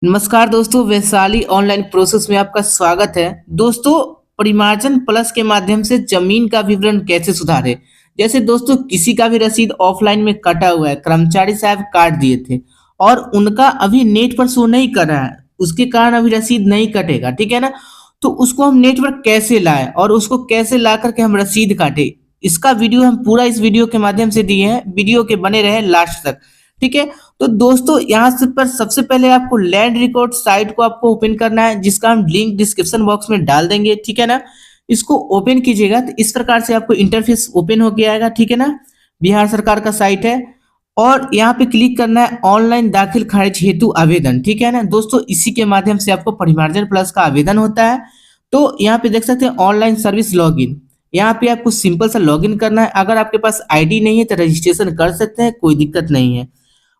नमस्कार दोस्तों, Vaishali online process में आपका स्वागत है। दोस्तों, परिमार्जन प्लस के माध्यम से जमीन का विवरण कैसे सुधारें? जैसे दोस्तों, किसी का भी रसीद ऑफलाइन में कटा हुआ है, कर्मचारी साहब काट दिए थे और उनका अभी नेट पर शो नहीं कर रहा है, उसके कारण अभी रसीद नहीं कटेगा, ठीक है ना? तो उसको हम नेट पर कैसे लाएं और उसको कैसे ला करके हम रसीद काटें? इसका वीडियो हम पूरा इस वीडियो के माध्यम से दिए हैं, वीडियो के बने रहे लास्ट तक, ठीक है? तो दोस्तों यहाँ से पर सबसे पहले आपको लैंड रिकॉर्ड साइट को आपको ओपन करना है, जिसका हम लिंक डिस्क्रिप्शन बॉक्स में डाल देंगे, ठीक है ना? इसको ओपन कीजिएगा तो इस प्रकार से आपको इंटरफेस ओपन हो गया आएगा, ठीक है ना? बिहार सरकार का साइट है और यहाँ पे क्लिक करना है ऑनलाइन दाखिल खारिज हेतु आवेदन, ठीक है ना दोस्तों? इसी के माध्यम से आपको परिमार्जन प्लस का आवेदन होता है। तो यहाँ पे देख सकते हैं ऑनलाइन सर्विस लॉगिन, यहाँ पे आपको सिंपल सा लॉगिन करना है। अगर आपके पास आईडी नहीं है तो रजिस्ट्रेशन कर सकते हैं, कोई दिक्कत नहीं है।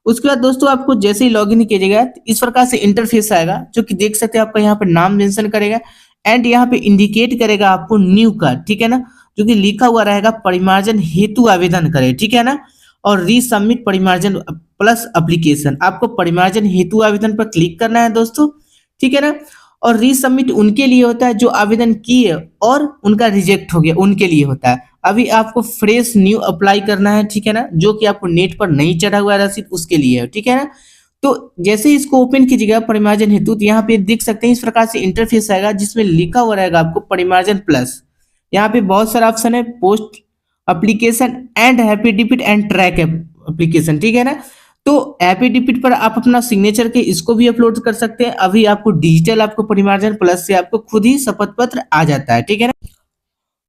उसके बाद दोस्तों आपको जैसे ही लॉगिन कीजिएगा तो इस प्रकार से इंटरफेस आएगा, जो कि देख सकते हैं आपका यहाँ पर नाम मेंशन करेगा एंड यहाँ पे इंडिकेट करेगा आपको न्यू का, ठीक है ना? जो कि लिखा हुआ रहेगा परिमार्जन हेतु आवेदन करें, ठीक है ना? और रीसबमिट परिमार्जन प्लस एप्लीकेशन, आपको परिमार्जन हेतु आवेदन पर क्लिक करना है दोस्तों, ठीक है ना? और रीसबमिट उनके लिए होता है जो आवेदन किए और उनका रिजेक्ट हो गया, उनके लिए होता है। अभी आपको फ्रेश न्यू अप्लाई करना है, ठीक है ना? जो कि आपको नेट पर नहीं चढ़ा हुआ है रसीद, उसके लिए है, ठीक है ना? तो जैसे ही इसको ओपन कीजिएगा परिमार्जन हेतु, तो यहाँ पे देख सकते हैं इस प्रकार से इंटरफेस आएगा, जिसमें लिखा हुआ रहेगा आपको परिमार्जन प्लस। यहाँ पे बहुत सारा ऑप्शन है, post application and affidavit and track application, ठीक है ना? तो एफिडेविट पर आप अपना सिग्नेचर के इसको भी अपलोड कर सकते हैं। अभी आपको डिजिटल आपको परिमार्जन प्लस से आपको खुद ही शपथ पत्र आ जाता है, ठीक है ना?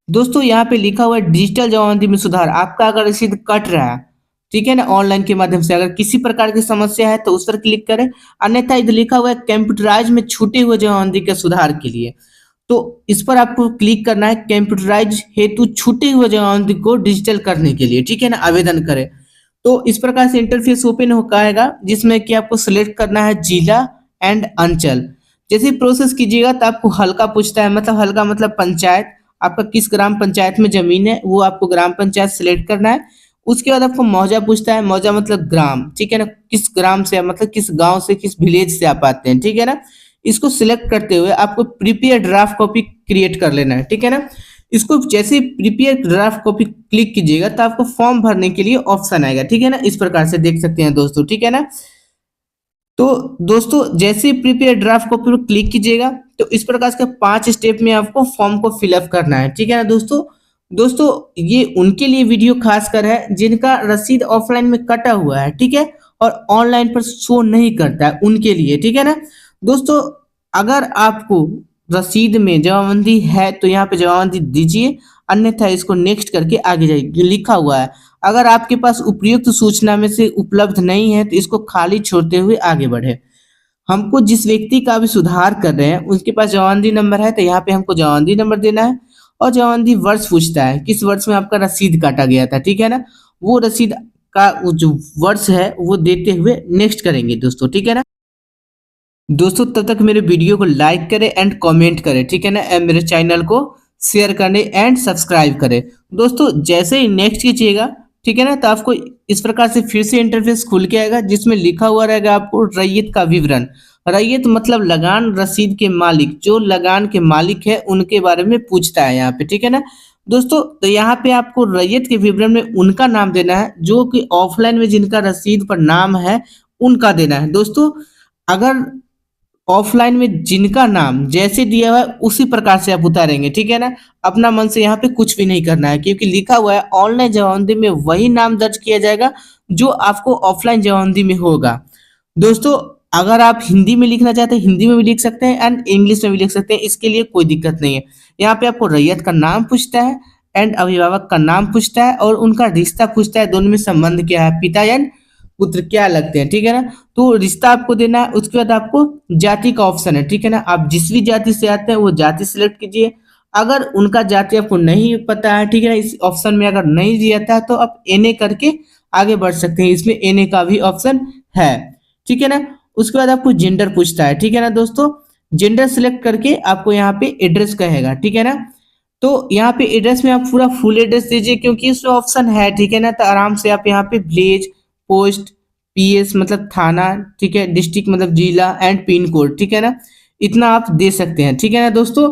दोस्तों यहाँ पे लिखा हुआ है डिजिटल जमाबंदी में सुधार, आपका अगर रसीद कट रहा है, ठीक है ना, ऑनलाइन के माध्यम से, अगर किसी प्रकार की समस्या है तो उस पर क्लिक करें। अन्यथा इधर लिखा हुआ है कंप्यूटराइज में छूटे हुए जमाबंदी के सुधार के लिए, तो इस पर आपको क्लिक करना है कंप्यूटराइज हेतु छूटे हुए जमाबंदी को डिजिटल करने के लिए, ठीक है ना, आवेदन करें। तो इस प्रकार से इंटरफेस ओपन हो आएगा, जिसमें कि आपको सिलेक्ट करना है जिला एंड अंचल। जैसे ही प्रोसेस कीजिएगा तो आपको हल्का पूछता है, मतलब हल्का मतलब पंचायत, आपका किस ग्राम पंचायत में जमीन है वो आपको ग्राम पंचायत सिलेक्ट करना है। उसके बाद आपको मौजा पूछता है, मौजा मतलब ग्राम, ठीक है ना? किस ग्राम से मतलब किस गांव से, किस विलेज से आप आते हैं, ठीक है ना? इसको सिलेक्ट करते हुए आपको प्रिपेयर ड्राफ्ट कॉपी क्रिएट कर लेना है, ठीक है ना? इसको जैसे प्रिपेयर ड्राफ्ट कॉपी क्लिक कीजिएगा तो आपको फॉर्म भरने के लिए ऑप्शन आएगा, ठीक है ना? इस प्रकार से देख सकते हैं दोस्तों, ठीक है ना? तो दोस्तों जैसे ही प्रिपेयर ड्राफ्ट कॉपी पर क्लिक कीजिएगा तो इस प्रकार के 5 स्टेप में आपको फॉर्म को फिलअप करना है, ठीक है ना दोस्तों? दोस्तों ये उनके लिए वीडियो खासकर है जिनका रसीद ऑफलाइन में कटा हुआ है, ठीक है, और ऑनलाइन पर शो नहीं करता है, उनके लिए, ठीक है ना दोस्तों? अगर आपको रसीद में जमाबंदी है तो यहाँ पे जमाबंदी दीजिए, अन्यथा इसको नेक्स्ट करके आगे जाइए, लिखा हुआ है। अगर आपके पास उपयुक्त सूचना में से उपलब्ध नहीं है तो इसको खाली छोड़ते हुए आगे बढ़े। हमको जिस व्यक्ति का भी सुधार कर रहे हैं उसके पास जमाबंदी नंबर है तो यहाँ पे हमको जमाबंदी नंबर देना है और जमाबंदी वर्ष पूछता है, किस वर्ष में आपका रसीद काटा गया था, ठीक है ना? वो रसीद का वो जो वर्ष है वो देते हुए नेक्स्ट करेंगे दोस्तों, ठीक है ना? दोस्तों तब तक मेरे वीडियो को लाइक करें एंड कमेंट करें, ठीक है ना? एंड मेरे चैनल को शेयर करने एंड सब्सक्राइब करें। दोस्तों जैसे ही नेक्स्ट कीजिएगा, ठीक है ना, तो आपको इस प्रकार से फिर से इंटरफेस खुल के आएगा, जिसमें लिखा हुआ रहेगा आपको रैयत का विवरण। रैयत मतलब लगान रसीद के मालिक, जो लगान के मालिक है उनके बारे में पूछता है यहाँ पे, ठीक है ना दोस्तों? तो यहाँ पे आपको रैयत के विवरण में उनका नाम देना है जो कि ऑफलाइन में जिनका रसीद पर नाम है उनका देना है दोस्तों। अगर ऑफलाइन में जिनका नाम जैसे दिया हुआ है उसी प्रकार से आप उतारेंगे, ठीक है ना? अपना मन से यहाँ पे कुछ भी नहीं करना है, क्योंकि लिखा हुआ है ऑनलाइन जमाबंदी में वही नाम दर्ज किया जाएगा जो आपको ऑफलाइन जमाबंदी में होगा। दोस्तों अगर आप हिंदी में लिखना चाहते हैं हिंदी में भी लिख सकते हैं एंड इंग्लिश में भी लिख सकते हैं, इसके लिए कोई दिक्कत नहीं है। यहाँ पे आपको रैयत का नाम पूछता है एंड अभिभावक का नाम पूछता है और उनका रिश्ता पूछता है, दोनों में संबंध क्या है, पिता या पुत्र क्या लगते हैं, ठीक है ना? तो रिश्ता आपको देना है। उसके बाद आपको जाति का ऑप्शन है, ठीक है ना? आप जिस भी जाति से आते हैं वो जाति सिलेक्ट कीजिए। अगर उनका जाति आपको नहीं पता है, ठीक है ना, इस ऑप्शन में अगर नहीं दिया था तो आप एनए करके आगे बढ़ सकते हैं, इसमें एनए का भी ऑप्शन है, ठीक है ना? उसके बाद आपको जेंडर पूछता है, ठीक है ना दोस्तों? जेंडर सिलेक्ट करके आपको यहाँ पे एड्रेस कहेगा, ठीक है ना? तो यहाँ पे एड्रेस में आप पूरा फुल एड्रेस दीजिए, क्योंकि इसमें ऑप्शन है, ठीक है ना? तो आराम से आप यहाँ पे विलेज, पोस्ट, पीएस मतलब थाना, ठीक है, डिस्ट्रिक्ट मतलब जिला एंड पिन कोड, ठीक है ना, इतना आप दे सकते हैं, ठीक है ना दोस्तों।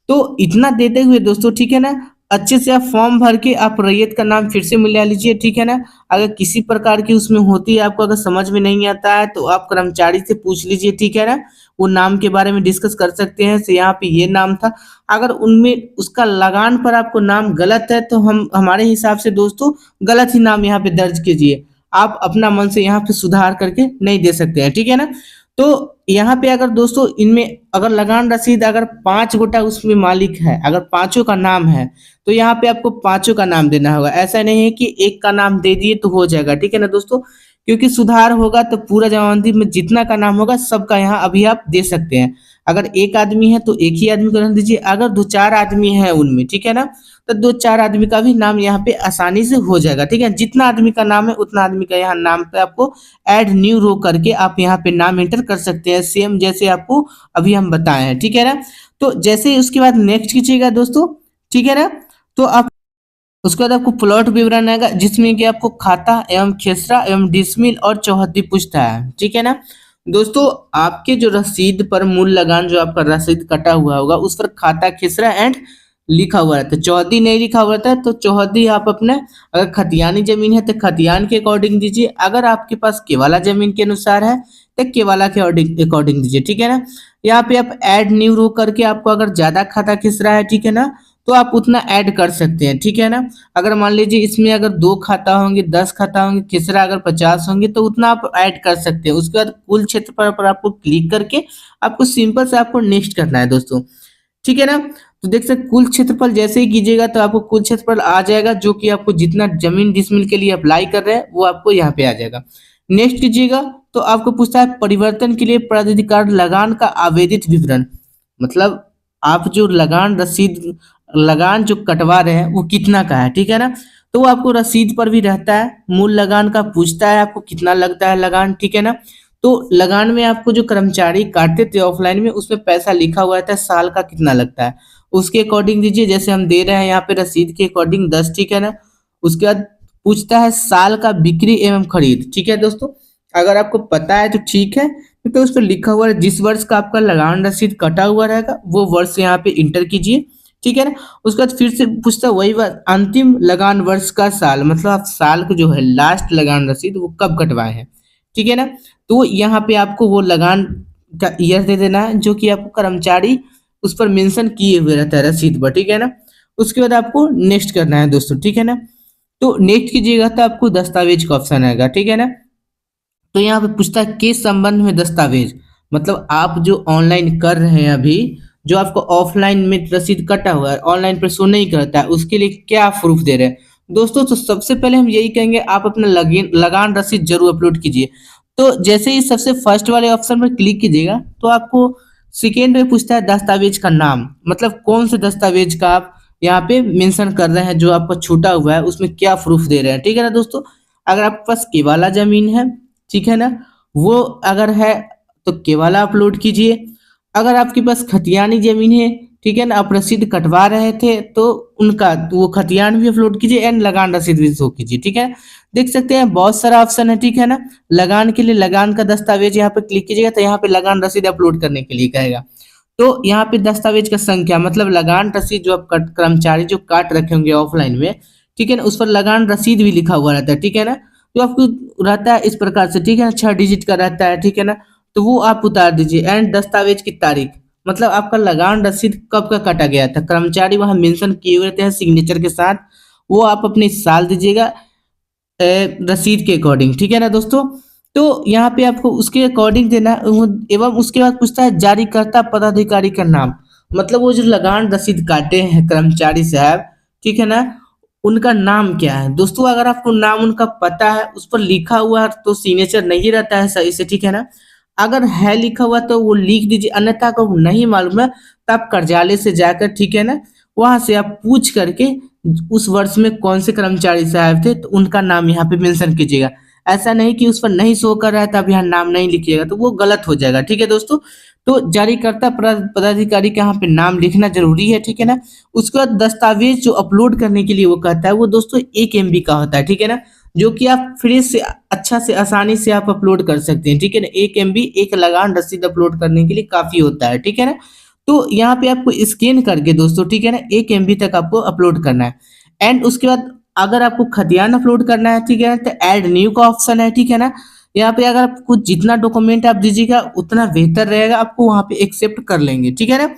तो इतना देते हुए दोस्तों, ठीक है ना, अच्छे से आप फॉर्म भर के आप रैयत का नाम फिर से मिला लीजिए, ठीक है ना। अगर किसी प्रकार की उसमें होती है, आपको अगर समझ में नहीं आता है तो आप कर्मचारी से पूछ लीजिए, ठीक है ना। वो नाम के बारे में डिस्कस कर सकते हैं, से यहाँ पे ये नाम था। अगर उनमें उसका लगान पर आपको नाम गलत है तो हम हमारे हिसाब से दोस्तों गलत ही नाम यहाँ पे दर्ज कीजिए। आप अपना मन से यहाँ पे सुधार करके नहीं दे सकते हैं, ठीक है ना। तो यहाँ पे अगर दोस्तों इनमें अगर लगान रसीद अगर 5 गोटा उसमें मालिक है, अगर पांचों का नाम है, तो यहाँ पे आपको पांचों का नाम देना होगा। ऐसा नहीं है कि एक का नाम दे दिए तो हो जाएगा, ठीक है ना दोस्तों। क्योंकि सुधार होगा तो पूरा जमाबंदी में जितना का नाम होगा सबका यहाँ अभी आप दे सकते हैं। अगर एक आदमी है तो एक ही आदमी का नाम दीजिए, अगर दो चार आदमी है उनमें, ठीक है ना, तो दो चार आदमी का भी नाम यहाँ पे आसानी से हो जाएगा, ठीक है। जितना आदमी का नाम है उतना आदमी का यहाँ नाम पे आपको ऐड न्यू रो करके आप यहाँ पे नाम एंटर कर सकते हैं, सेम जैसे आपको अभी हम बताए हैं, ठीक है ना। तो जैसे ही उसके बाद नेक्स्ट कीजिएगा दोस्तों, ठीक है ना। तो आप उसके बाद आपको प्लॉट विवरण आएगा जिसमें कि आपको खाता एवं खेसरा एवं डिसमिल और चौहद्दी पूछता है, ठीक है ना। दोस्तों आपके जो रसीद पर मूल लगान जो आपका रसीद कटा हुआ होगा उस पर खाता खेसरा एंड लिखा हुआ रहता है, चौहद्दी नहीं लिखा हुआ रहता है। तो चौहद्दी आप अपने अगर खतियानी जमीन है तो खतियान के अकॉर्डिंग दीजिए, अगर आपके पास केवाला जमीन के अनुसार है तो केवाला के अकॉर्डिंग दीजिए, ठीक है ना। यहाँ पे आप ऐड न्यू रो करके आपको अगर ज्यादा खाता खिसरा है, ठीक है ना, तो आप उतना ऐड कर सकते हैं, ठीक है ना। अगर मान लीजिए इसमें अगर 2 खाता होंगे, 10 खाता होंगे, खिसरा अगर 50 होंगे तो उतना आप ऐड कर सकते हैं। उसके बाद कुल क्षेत्रफल पर आपको क्लिक करके आपको सिंपल से आपको नेक्स्ट करना है दोस्तों, ठीक है ना। तो देख सकते कुल क्षेत्रफल जैसे ही कीजिएगा तो आपको कुल क्षेत्रफल आ जाएगा, जो कि आपको जितना जमीन डिसमिल के लिए अप्लाई कर रहे हैं वो आपको यहाँ पे आ जाएगा। नेक्स्ट कीजिएगा तो आपको पूछता है परिवर्तन के लिए प्राधिकार लगान का आवेदित विवरण, मतलब आप जो लगान रसीद लगान जो कटवा रहे हैं वो कितना का है, ठीक है ना। तो वो आपको रसीद पर भी रहता है, मूल लगान का पूछता है आपको कितना लगता है लगान, ठीक है ना। तो लगान में आपको जो कर्मचारी काटते थे ऑफलाइन में उसमें पैसा लिखा हुआ रहता है, साल का कितना लगता है उसके अकॉर्डिंग दीजिए। जैसे हम दे रहे हैं यहाँ पे रसीद के अकॉर्डिंग 10, ठीक है ना। उसके बाद पूछता है साल का बिक्री एवं खरीद, ठीक है दोस्तों। अगर आपको पता है तो ठीक है, तो उस पर लिखा हुआ है जिस वर्ष का आपका लगान रसीद कटा हुआ रहेगा वो वर्ष यहाँ पे इंटर कीजिए, ठीक है ना। उसके बाद फिर से पूछता है वही बात, अंतिम लगान वर्ष का साल, मतलब आप साल को जो है लास्ट लगान रसीद वो कब कटवाए हैं, ठीक है ना। तो यहाँ पे आपको वो लगान का ईयर दे देना है जो कि आपको कर्मचारी उस पर मेंशन किए हुए रहता है रसीद पर, ठीक है ना। उसके बाद आपको नेक्स्ट करना है दोस्तों, ठीक है ना। तो नेक्स्ट कीजिएगा तो आपको दस्तावेज का ऑप्शन आएगा, ठीक है ना। तो यहाँ पे पूछता है किस संबंध में दस्तावेज, मतलब आप जो ऑनलाइन कर रहे हैं अभी, जो आपको ऑफलाइन में रसीद कटा हुआ है ऑनलाइन पर शो नहीं करता है, उसके लिए क्या प्रूफ दे रहे हैं दोस्तों। तो सबसे पहले हम यही कहेंगे आप अपना लगान रसीद जरूर अपलोड कीजिए। तो जैसे ही सबसे फर्स्ट वाले ऑप्शन पर क्लिक कीजिएगा तो आपको सेकेंड में पूछता है दस्तावेज का नाम, मतलब कौन से दस्तावेज का आप यहाँ पे मेंशन कर रहे हैं, जो आपका छूटा हुआ है उसमें क्या प्रूफ दे रहे हैं, ठीक है ना दोस्तों। अगर आपके पास केवाला जमीन है, ठीक है ना, वो अगर है तो केवाला अपलोड कीजिए। अगर आपके पास खतियानी जमीन है, ठीक है ना, आप रसीद कटवा रहे थे तो उनका तो वो खतियान भी अपलोड कीजिए एंड लगान रसीद भी शो कीजिए, ठीक है। देख सकते हैं बहुत सारा ऑप्शन है, ठीक है ना। लगान के लिए लगान का दस्तावेज यहाँ पे क्लिक कीजिएगा तो यहाँ पे लगान रसीद अपलोड करने के लिए कहेगा। तो यहाँ पे दस्तावेज का संख्या मतलब लगान रसीद जो आप कर्मचारी जो काट रखे होंगे ऑफलाइन में, ठीक है ना, उस पर लगान रसीद भी लिखा हुआ रहता है, ठीक है ना। तो आपको रहता है इस प्रकार से, ठीक है ना, 6 डिजिट का रहता है, ठीक है ना। तो वो आप उतार दीजिए एंड दस्तावेज की तारीख, मतलब आपका लगान रसीद कब का काटा गया था, कर्मचारी वहां मेंशन किए हुए रहते हैं सिग्नेचर के साथ, वो आप अपने साल दीजिएगा रसीद के अकॉर्डिंग, ठीक है ना दोस्तों। तो यहाँ पे आपको उसके अकॉर्डिंग देना एवं उसके बाद पूछता है जारीकर्ता पदाधिकारी का नाम, मतलब वो जो लगान रसीद काटे हैं कर्मचारी साहब, ठीक है ना, उनका नाम क्या है दोस्तों। अगर आपको नाम उनका पता है उस पर लिखा हुआ है तो सिग्नेचर नहीं रहता है सही से, ठीक है ना। अगर है लिखा हुआ तो वो लिख दीजिए, अन्यथा अगर वो नहीं मालूम है तो आप कार्यालय से जाकर, ठीक है ना, वहां से आप पूछ करके उस वर्ष में कौन से कर्मचारी साहब थे तो उनका नाम यहाँ पे मेंशन कीजिएगा। ऐसा नहीं कि उस पर नहीं शो कर रहा है तब यहाँ नाम नहीं लिखिएगा, तो वो गलत हो जाएगा, ठीक है दोस्तों। तो जारीकर्ता पदाधिकारी का यहाँ पे नाम लिखना जरूरी है, ठीक है ना। उसके बाद दस्तावेज जो अपलोड करने के लिए वो कहता है वो दोस्तों 1 MB का होता है, ठीक है ना। जो कि आप फ्री से अच्छा से आसानी से आप अपलोड कर सकते हैं, ठीक है ना। 1 MB एक लगान रसीद अपलोड करने के लिए काफी होता है, ठीक है ना। तो यहाँ पे आपको स्कैन करके दोस्तों, ठीक है ना, 1 MB तक आपको अपलोड करना है। एंड उसके बाद अगर आपको खतियान अपलोड करना है, ठीक है, तो ऐड न्यू का ऑप्शन है, ठीक है ना। यहाँ पे अगर आपको जितना डॉक्यूमेंट आप दीजिएगा उतना बेहतर रहेगा, आपको वहाँ पे एक्सेप्ट कर लेंगे, ठीक है ना।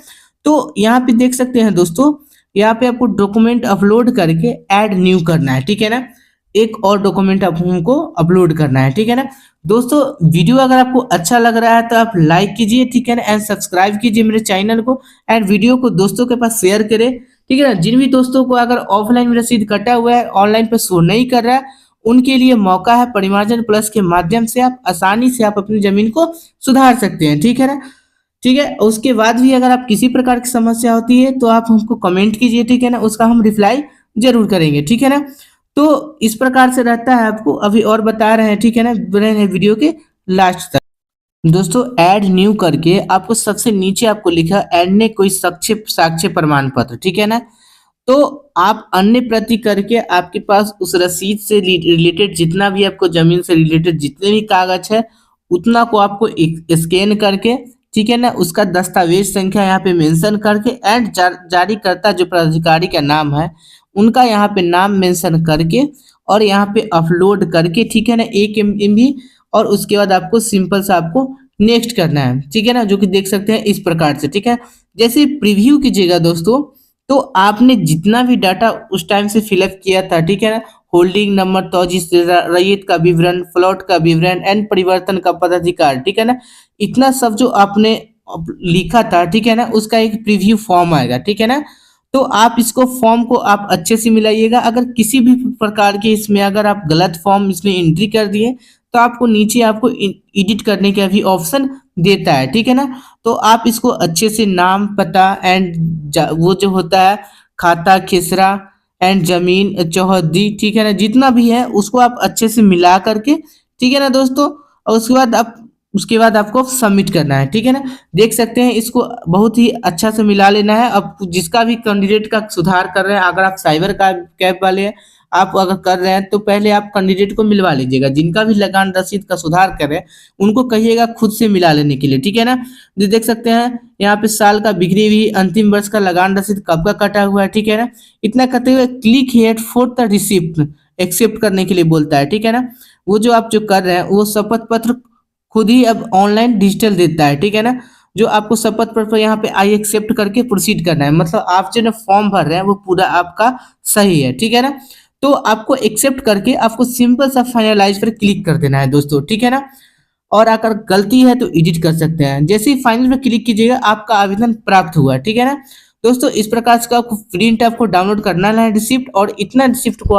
तो यहाँ पे देख सकते हैं दोस्तों, यहाँ पे आपको डॉक्यूमेंट अपलोड करके ऐड न्यू करना है, ठीक है ना। एक और डॉक्यूमेंट आप हमको अपलोड करना है, ठीक है ना। दोस्तों वीडियो अगर आपको अच्छा लग रहा है तो आप लाइक कीजिए, ठीक है ना, एंड सब्सक्राइब कीजिए मेरे चैनल को। एंड वीडियो को दोस्तों के पास शेयर करें, ठीक है ना। जिन भी दोस्तों को अगर ऑफलाइन में रसीद कटा हुआ है, ऑनलाइन पे शो नहीं कर रहा है, उनके लिए मौका है। परिमार्जन प्लस के माध्यम से आप आसानी से आप अपनी जमीन को सुधार सकते हैं, ठीक है ना। ठीक है, उसके बाद भी अगर आप किसी प्रकार की समस्या होती है तो आप हमको कमेंट कीजिए, ठीक है ना, उसका हम रिप्लाई जरूर करेंगे, ठीक है ना। तो इस प्रकार से रहता है, आपको अभी और बता रहे हैं, ठीक है ना, बने रहे वीडियो के लास्ट तक। दोस्तों ऐड न्यू करके आपको सबसे नीचे आपको लिखा ऐड ने कोई साक्ष्य साक्ष्य प्रमाण पत्र, ठीक है ना। तो आप अन्य प्रति करके आपके पास उस रसीद से रिलेटेड जितना भी आपको जमीन से रिलेटेड जितने भी कागज है उतना को आपको स्कैन करके, ठीक है ना, उसका दस्तावेज संख्या यहाँ पे मेंशन करके एंड जारी करता जो प्राधिकारी का नाम है उनका यहाँ पे नाम मेंशन करके और यहाँ पे अपलोड करके, ठीक है ना, 1 MB। और उसके बाद आपको सिंपल सा आपको नेक्स्ट करना है, ठीक है ना, जो कि देख सकते हैं इस प्रकार से, ठीक है। जैसे प्रीव्यू कीजिएगा दोस्तों, तो आपने जितना भी डाटा उस टाइम से फिलअप किया था, ठीक है ना, होल्डिंग नंबर, तौजीस, रैयत का विवरण, प्लॉट का विवरण एंड परिवर्तन का पदाधिकार, ठीक है ना, इतना सब जो आपने लिखा था, ठीक है ना, उसका एक प्रीव्यू फॉर्म आएगा, ठीक है ना। तो आप इसको फॉर्म को आप अच्छे से मिलाइएगा। अगर किसी भी प्रकार के इसमें अगर आप गलत फॉर्म इसमें एंट्री कर दिए तो आपको नीचे आपको एडिट करने का भी ऑप्शन देता है, ठीक है ना। तो आप इसको अच्छे से नाम, पता एंड वो जो होता है खाता, खेसरा एंड जमीन, चौहद्दी, ठीक है ना, जितना भी है उसको आप अच्छे से मिला करके, ठीक है ना दोस्तों। और उसके बाद आपको सबमिट करना है, ठीक है ना। देख सकते हैं इसको बहुत ही अच्छा से मिला लेना है। अब जिसका भी कैंडिडेट का सुधार कर रहे हैं, अगर आप साइबर का कैब वाले हैं, आप अगर कर रहे हैं तो पहले आप कैंडिडेट को मिलवा लीजिएगा। जिनका भी लगान रसीद का सुधार कर रहे हैं उनको कहिएगा खुद से मिला लेने के लिए, ठीक है ना। जो देख सकते हैं यहाँ पे साल का बिक्री हुई, अंतिम वर्ष का लगान रसीद कब का कटा हुआ है, ठीक है ना। इतना करते हुए click here for the receipt accept करने के लिए बोलता है, ठीक है ना। वो जो आप जो कर रहे हैं वो शपथ पत्र खुद ही अब ऑनलाइन डिजिटल देता है, ठीक है ना। जो आपको शपथ पत्र यहाँ पे आई एक्सेप्ट करके प्रोसीड करना है, मतलब आप जो ना फॉर्म भर रहे हैं वो पूरा आपका सही है, ठीक है ना। तो आपको एक्सेप्ट करके आपको सिंपल सा फाइनलाइज पर क्लिक कर देना है दोस्तों, ठीक है ना। और अगर गलती है तो एडिट कर सकते हैं। जैसे ही फाइनल पे क्लिक कीजिएगा आपका आवेदन प्राप्त हुआ, ठीक है ना। दोस्तों इस प्रकार से आपको प्रिंट आपको डाउनलोड करना है रिसिप्ट, और इतना रिसिप्ट को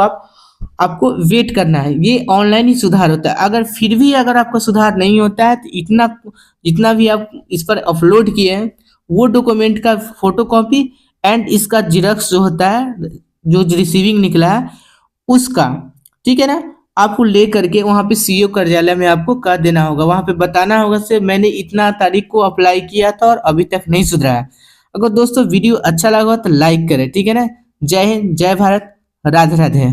आपको वेट करना है। ये ऑनलाइन ही सुधार होता है। अगर फिर भी अगर आपका सुधार नहीं होता है तो इतना जितना भी आप इस पर अपलोड किए हैं वो डॉक्यूमेंट का फोटो कॉपी एंड इसका जिरॉक्स जो होता है, जो रिसीविंग निकला है उसका, ठीक है ना, आपको ले करके वहाँ पे सीईओ कार्यालय में आपको कर देना होगा। वहाँ पे बताना होगा से मैंने इतना तारीख को अप्लाई किया था और अभी तक नहीं सुधरा है। अगर दोस्तों वीडियो अच्छा लगा हो तो लाइक करें, ठीक है ना। जय हिंद, जय भारत, राधे राधे।